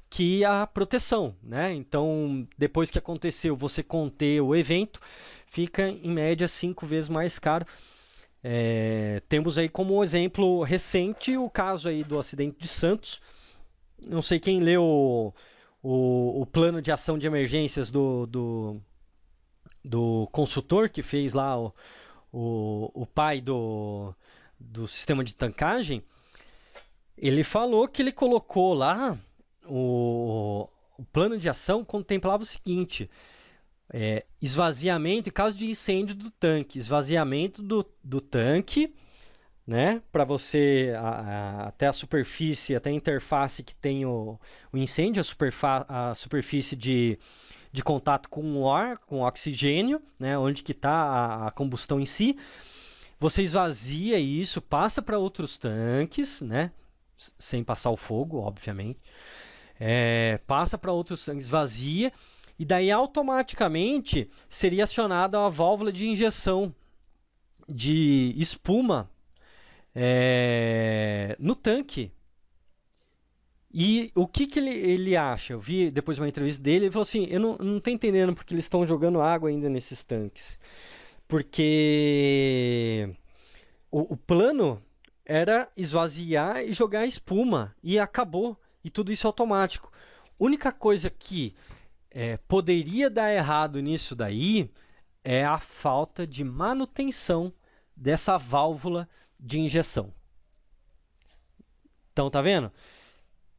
S1: que a proteção, né? Então, depois que aconteceu, você conter o evento, fica em média 5 vezes mais caro. Temos aí como exemplo recente o caso aí do acidente de Santos. Não sei quem leu o plano de ação de emergências do consultor que fez lá o pai do sistema de tancagem. Ele falou que ele colocou lá o plano de ação contemplava o seguinte: esvaziamento em caso de incêndio do tanque, esvaziamento do tanque, né, para você até a superfície, até a interface que tem o incêndio, a superfície de contato com o ar, com o oxigênio, né, onde que está a combustão em si. Você esvazia isso, passa para outros tanques, né, sem passar o fogo, obviamente. Passa para outros tanques, esvazia, e daí automaticamente seria acionada a válvula de injeção de espuma no tanque. E o que ele acha? Eu vi depois uma entrevista dele, ele falou assim: eu não estou entendendo porque eles estão jogando água ainda nesses tanques. Porque o plano era esvaziar e jogar espuma, e acabou. E tudo isso automático. Única coisa que poderia dar errado nisso daí é a falta de manutenção dessa válvula de injeção. Então, tá vendo?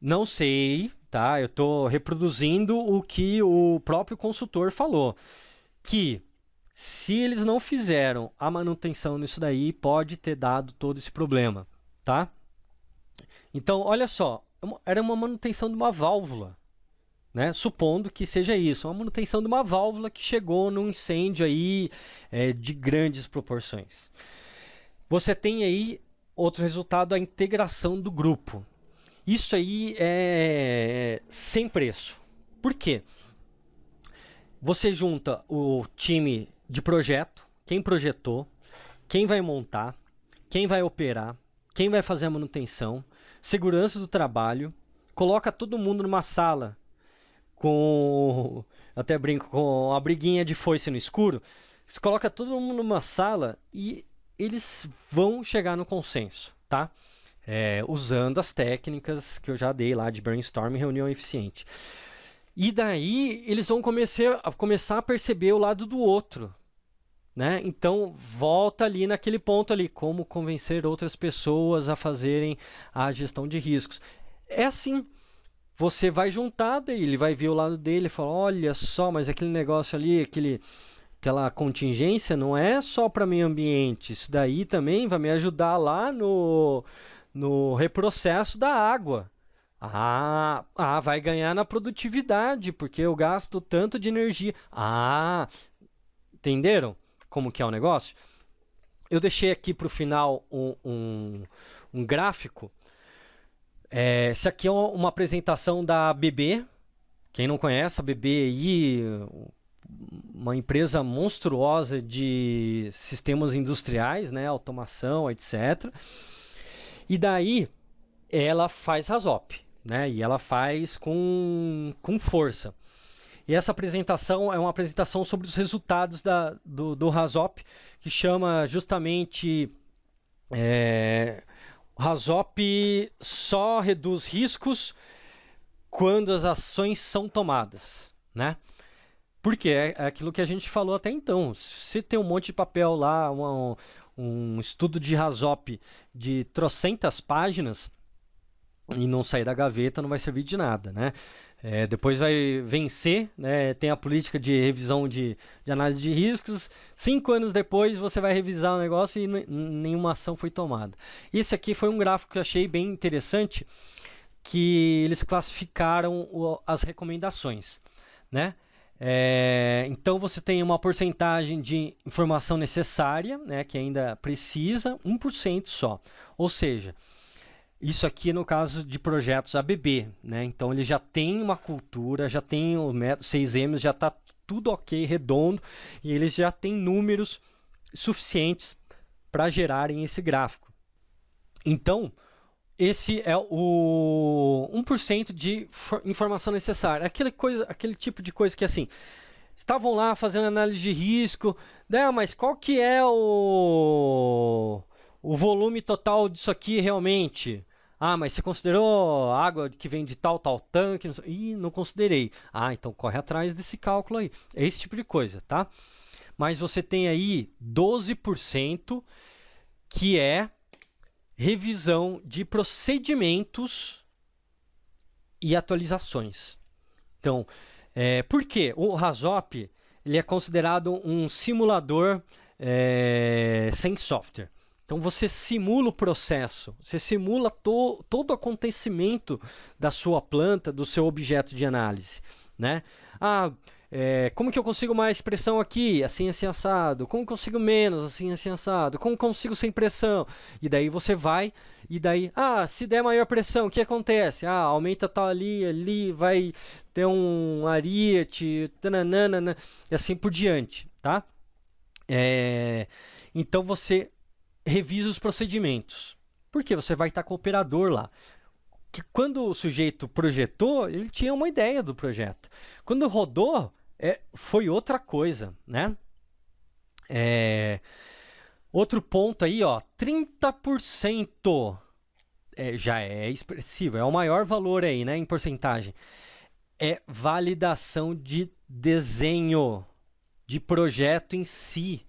S1: Não sei, tá? Eu estou reproduzindo o que o próprio consultor falou. Que se eles não fizeram a manutenção nisso daí, pode ter dado todo esse problema, tá? Então, olha só. Era uma manutenção de uma válvula, né? Supondo que seja isso, uma manutenção de uma válvula que chegou num incêndio aí de grandes proporções. Você tem aí outro resultado, a integração do grupo. Isso aí é sem preço. Por quê? Você junta o time de projeto, quem projetou, quem vai montar, quem vai operar, quem vai fazer a manutenção, segurança do trabalho, coloca todo mundo numa sala com, até brinco, com a briguinha de foice no escuro, você coloca todo mundo numa sala e eles vão chegar no consenso, tá? Usando as técnicas que eu já dei lá de brainstorm e reunião eficiente. E daí eles vão começar a perceber o lado do outro, né? Então volta ali naquele ponto ali, como convencer outras pessoas a fazerem a gestão de riscos. É assim, você vai juntar, daí ele vai ver o lado dele e fala: olha só, mas aquele negócio ali, aquela contingência não é só para meio ambiente, isso daí também vai me ajudar lá no reprocesso da água. Vai ganhar na produtividade, porque eu gasto tanto de energia. Entenderam como que é o negócio? Eu deixei aqui para o final um gráfico. Esse aqui é uma apresentação da BB. Quem não conhece, a BB aí, uma empresa monstruosa de sistemas industriais, né, automação, etc. E daí ela faz RASOP, né, e ela faz com força. E essa apresentação é uma apresentação sobre os resultados do RASOP, que chama justamente RASOP só reduz riscos quando as ações são tomadas, né? Porque é aquilo que a gente falou até então. Se tem um monte de papel lá, um estudo de RASOP de trocentas páginas e não sair da gaveta, não vai servir de nada, né? Depois vai vencer, né? Tem a política de revisão de análise de riscos. 5 anos depois você vai revisar o negócio e nenhuma ação foi tomada. Esse aqui foi um gráfico que eu achei bem interessante, que eles classificaram as recomendações, né? Então você tem uma porcentagem de informação necessária, né, que ainda precisa, 1% só. Ou seja, isso aqui no caso de projetos ABB, né? Então ele já tem uma cultura, já tem o método 6M, já está tudo ok, redondo, e eles já têm números suficientes para gerarem esse gráfico. Então, esse é o 1% de informação necessária. Aquele tipo de coisa que assim, estavam lá fazendo análise de risco, né, mas qual que é o volume total disso aqui realmente? Ah, mas você considerou a água que vem de tal tanque? Ih, não considerei. Ah, então corre atrás desse cálculo aí. É esse tipo de coisa, tá? Mas você tem aí 12% que é revisão de procedimentos e atualizações. Então, por quê? O RASOP ele é considerado um simulador sem software. Então você simula o processo, você simula todo o acontecimento da sua planta, do seu objeto de análise, né? Como que eu consigo mais pressão aqui? Assim, assim, assado. Como consigo menos? Assim, assim, assado. Como consigo sem pressão? E daí você vai, e daí, se der maior pressão, o que acontece? Aumenta tal ali vai ter um ariete, tananana, e assim por diante, tá? Então você revisa os procedimentos. Porque você vai estar com o operador lá. Que quando o sujeito projetou, ele tinha uma ideia do projeto. Quando rodou, foi outra coisa, né? Outro ponto aí, ó, 30%. Já é expressivo, é o maior valor aí, né, em porcentagem. É validação de desenho, de projeto em si.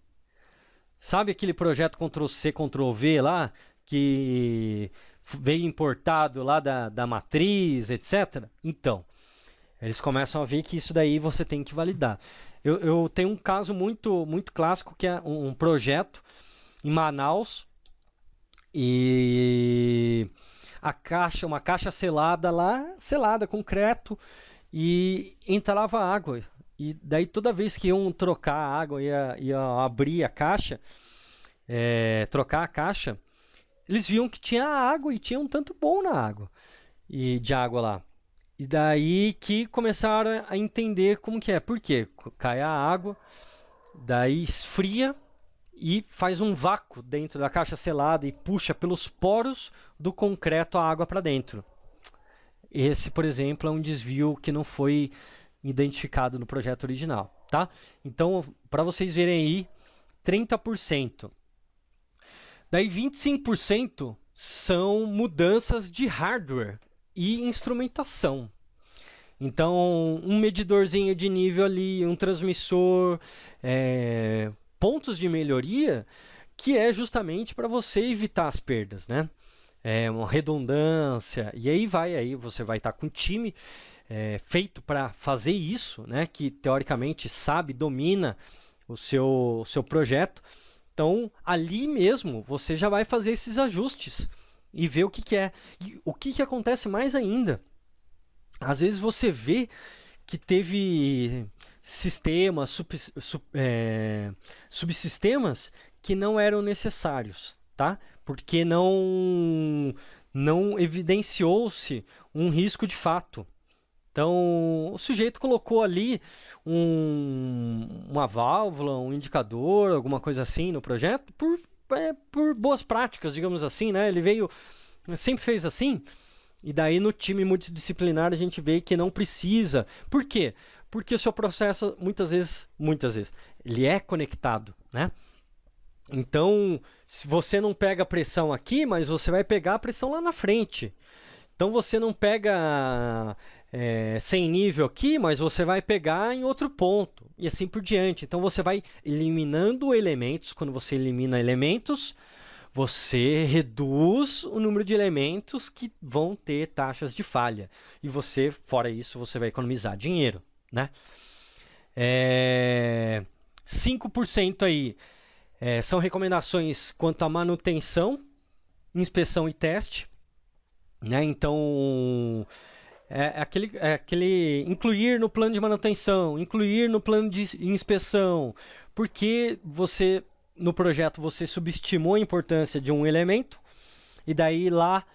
S1: Sabe aquele projeto Ctrl+C, Ctrl+V lá, que veio importado lá da matriz, etc? Então, eles começam a ver que isso daí você tem que validar. Eu tenho um caso muito, muito clássico, que é um projeto em Manaus, e uma caixa selada lá, selada, concreto, e entrava água. E daí toda vez que iam trocar a água, ia abrir a caixa, trocar a caixa, eles viam que tinha água e tinha um tanto bom na água, de água lá. E daí que começaram a entender como que é. Por quê? Cai a água, daí esfria e faz um vácuo dentro da caixa selada e puxa pelos poros do concreto a água para dentro. Esse, por exemplo, é um desvio que não foi identificado no projeto original, tá? Então, para vocês verem aí, 30%. Daí 25% são mudanças de hardware e instrumentação. Então, um medidorzinho de nível ali, um transmissor, pontos de melhoria, que é justamente para você evitar as perdas, né? Uma redundância, e aí você vai estar com um time feito para fazer isso, né? Que teoricamente sabe, domina o seu projeto. Então, ali mesmo, você já vai fazer esses ajustes e ver o que é. E o que acontece mais ainda? Às vezes você vê que teve sistemas, subsistemas que não eram necessários, tá? Porque não evidenciou-se um risco de fato. Então, o sujeito colocou ali uma válvula, um indicador, alguma coisa assim no projeto, por boas práticas, digamos assim, né? Ele sempre fez assim, e daí no time multidisciplinar a gente vê que não precisa. Por quê? Porque o seu processo, muitas vezes, ele é conectado, né? Então, se você não pega a pressão aqui, mas você vai pegar a pressão lá na frente. Então, você não pega sem nível aqui, mas você vai pegar em outro ponto, e assim por diante. Então, você vai eliminando elementos. Quando você elimina elementos, você reduz o número de elementos que vão ter taxas de falha. E você, fora isso, você vai economizar dinheiro, né? 5% aí são recomendações quanto à manutenção, inspeção e teste, né? Então, aquele incluir no plano de manutenção, incluir no plano de inspeção, porque você, no projeto, você subestimou a importância de um elemento, e daí lá,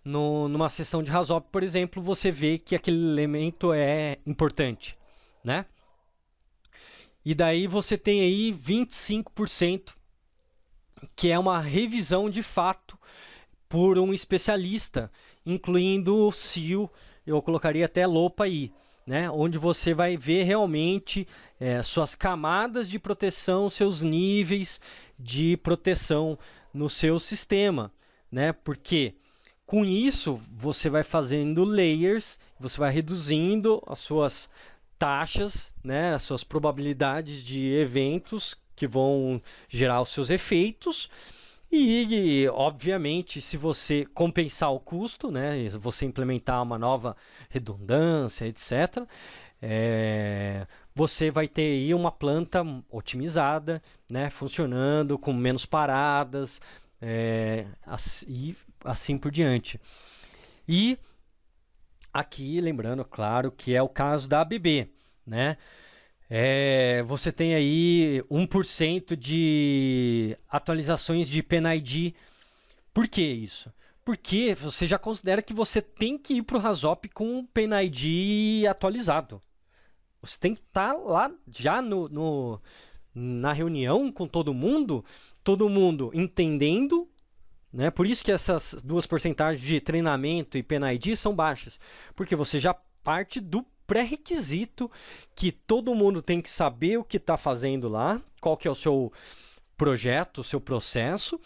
S1: numa seção de RASOP, por exemplo, você vê que aquele elemento é importante, né? E daí você tem aí 25%, que é uma revisão de fato por um especialista, incluindo o CIO, eu colocaria até LOPA aí, né? Onde você vai ver realmente suas camadas de proteção, seus níveis de proteção no seu sistema, né? Porque com isso você vai fazendo layers, você vai reduzindo as suas taxas, né? As suas probabilidades de eventos que vão gerar os seus efeitos. E, obviamente, se você compensar o custo, né, você implementar uma nova redundância, etc., você vai ter aí uma planta otimizada, né, funcionando com menos paradas, e assim por diante. E aqui, lembrando, claro, que é o caso da ABB, né? Você tem aí 1% de atualizações de PNID. Por que isso? Porque você já considera que você tem que ir para o RASOP com o PNID atualizado. Você tem que estar lá já na reunião com todo mundo entendendo, né? Por isso que essas duas porcentagens de treinamento e PNID são baixas, porque você já parte do pré-requisito que todo mundo tem que saber o que está fazendo lá, qual que é o seu projeto, o seu processo,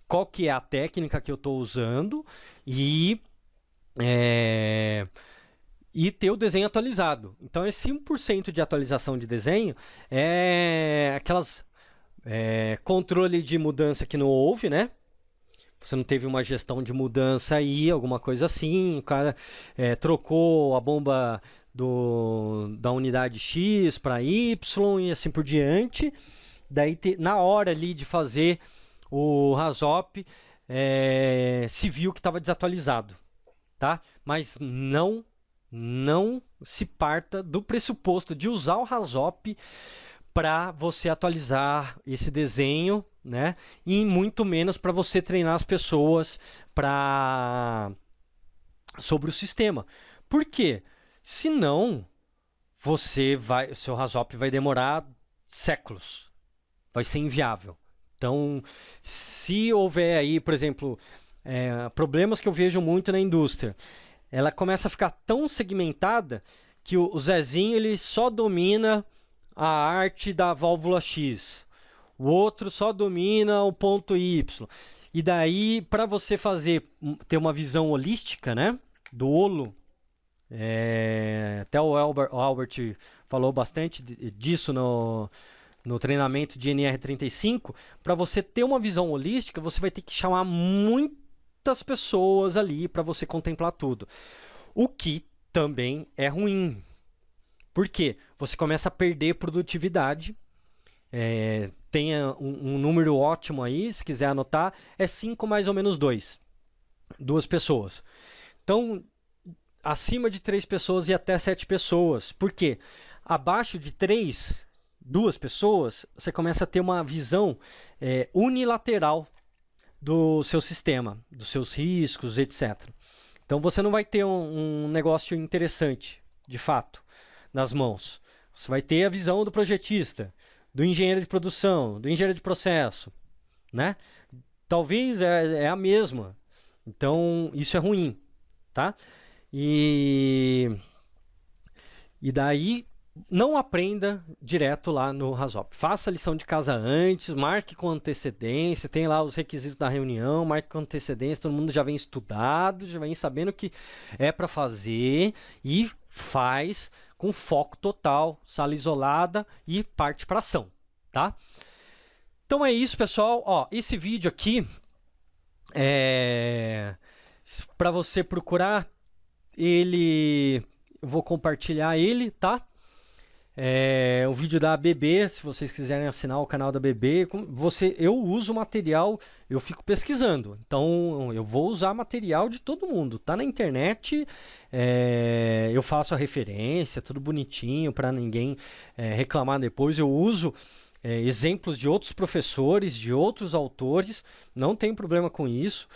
S1: qual que é a técnica que eu estou usando e ter o desenho atualizado. Então, esse 1% de atualização de desenho é aquelas controle de mudança que não houve, né? Você não teve uma gestão de mudança aí, alguma coisa assim, o cara trocou a bomba da unidade X para Y e assim por diante. Daí, na hora ali de fazer o RASOP, se viu que estava desatualizado, tá? Mas não se parta do pressuposto de usar o RASOP para você atualizar esse desenho, né? E muito menos para você treinar as pessoas sobre o sistema. Por quê? Senão, seu RASOP vai demorar séculos. Vai ser inviável. Então, se houver aí, por exemplo, problemas que eu vejo muito na indústria, ela começa a ficar tão segmentada que o Zezinho ele só domina a arte da válvula X. O outro só domina o ponto Y. E daí, para você ter uma visão holística, né, do holo, até o Albert falou bastante disso no treinamento de NR35. Para você ter uma visão holística, você vai ter que chamar muitas pessoas ali para você contemplar tudo. O que também é ruim. Por quê? Você começa a perder produtividade. Tenha um número ótimo aí, se quiser anotar, é 5 mais ou menos 2. 2 pessoas. Então, acima de 3 pessoas e até 7 pessoas. Por quê? Abaixo de 2 pessoas, você começa a ter uma visão unilateral do seu sistema, dos seus riscos, etc. Então, você não vai ter um negócio interessante, de fato, nas mãos. Você vai ter a visão do projetista, do engenheiro de produção, do engenheiro de processo, né? Talvez é a mesma. Então, isso é ruim, tá? E daí, não aprenda direto lá no RASOP. Faça a lição de casa antes, marque com antecedência, tem lá os requisitos da reunião, marque com antecedência, todo mundo já vem estudado, já vem sabendo o que é para fazer e faz com foco total, sala isolada e parte para ação, tá? Então é isso, pessoal. Ó, esse vídeo aqui para você procurar ele, eu vou compartilhar ele, tá? o vídeo da ABB, se vocês quiserem assinar o canal da ABB, eu uso material, eu fico pesquisando, então eu vou usar material de todo mundo, tá na internet, eu faço a referência, tudo bonitinho para ninguém reclamar depois. Eu uso exemplos de outros professores, de outros autores, não tem problema com isso.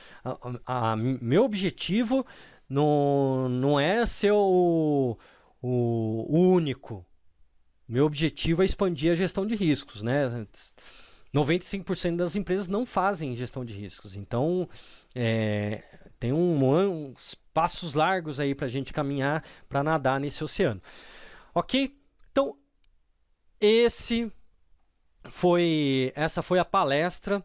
S1: Meu objetivo não é ser o único. Meu objetivo é expandir a gestão de riscos, né? 95% das empresas não fazem gestão de riscos, então tem uns passos largos aí para a gente caminhar para nadar nesse oceano. Ok? Então, essa foi a palestra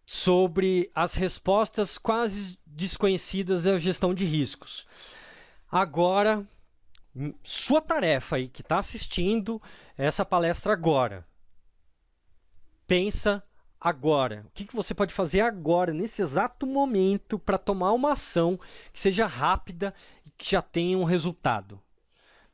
S1: sobre as respostas quase desconhecidas da gestão de riscos. Agora, sua tarefa aí que está assistindo essa palestra agora, pensa agora. O que você pode fazer agora, nesse exato momento, para tomar uma ação que seja rápida e que já tenha um resultado.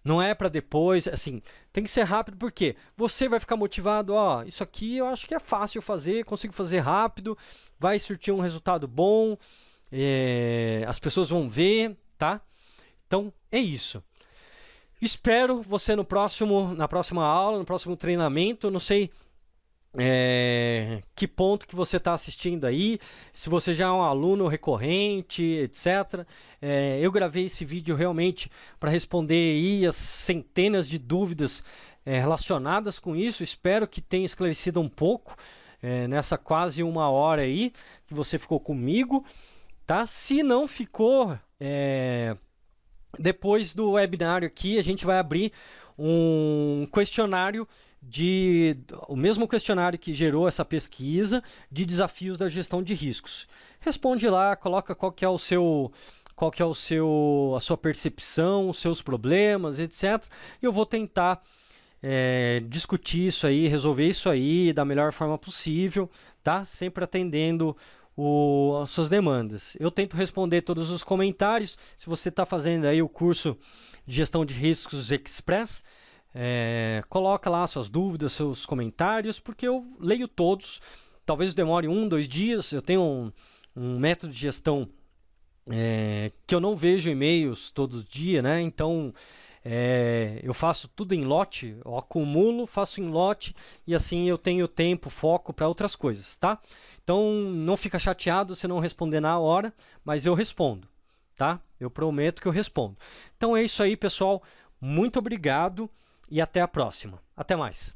S1: Não é para depois, assim, tem que ser rápido porque você vai ficar motivado, isso aqui eu acho que é fácil fazer, consigo fazer rápido, vai surtir um resultado bom, as pessoas vão ver, tá? Então, é isso. Espero você na próxima aula, no próximo treinamento, não sei que ponto que você está assistindo aí, se você já é um aluno recorrente, etc. Eu gravei esse vídeo realmente para responder aí as centenas de dúvidas relacionadas com isso. Espero que tenha esclarecido um pouco nessa quase 1 hora aí que você ficou comigo, tá? Se não ficou, depois do webinário aqui a gente vai abrir um questionário o mesmo questionário que gerou essa pesquisa de desafios da gestão de riscos. Responde lá, coloca qual que é a sua percepção, os seus problemas, etc. E eu vou tentar discutir isso aí, resolver isso aí da melhor forma possível, tá? Sempre atendendo as suas demandas. Eu tento responder todos os comentários. Se você está fazendo aí o curso de gestão de riscos Express, coloca lá suas dúvidas, seus comentários, porque eu leio todos. Talvez demore 1, 2 dias. Eu tenho um método de gestão que eu não vejo e-mails todos os dias, né? Então eu faço tudo em lote, eu acumulo, faço em lote e assim eu tenho tempo, foco para outras coisas, tá? Então não fica chateado se não responder na hora, mas eu respondo, tá? Eu prometo que eu respondo. Então é isso aí, pessoal. Muito obrigado. E até a próxima. Até mais.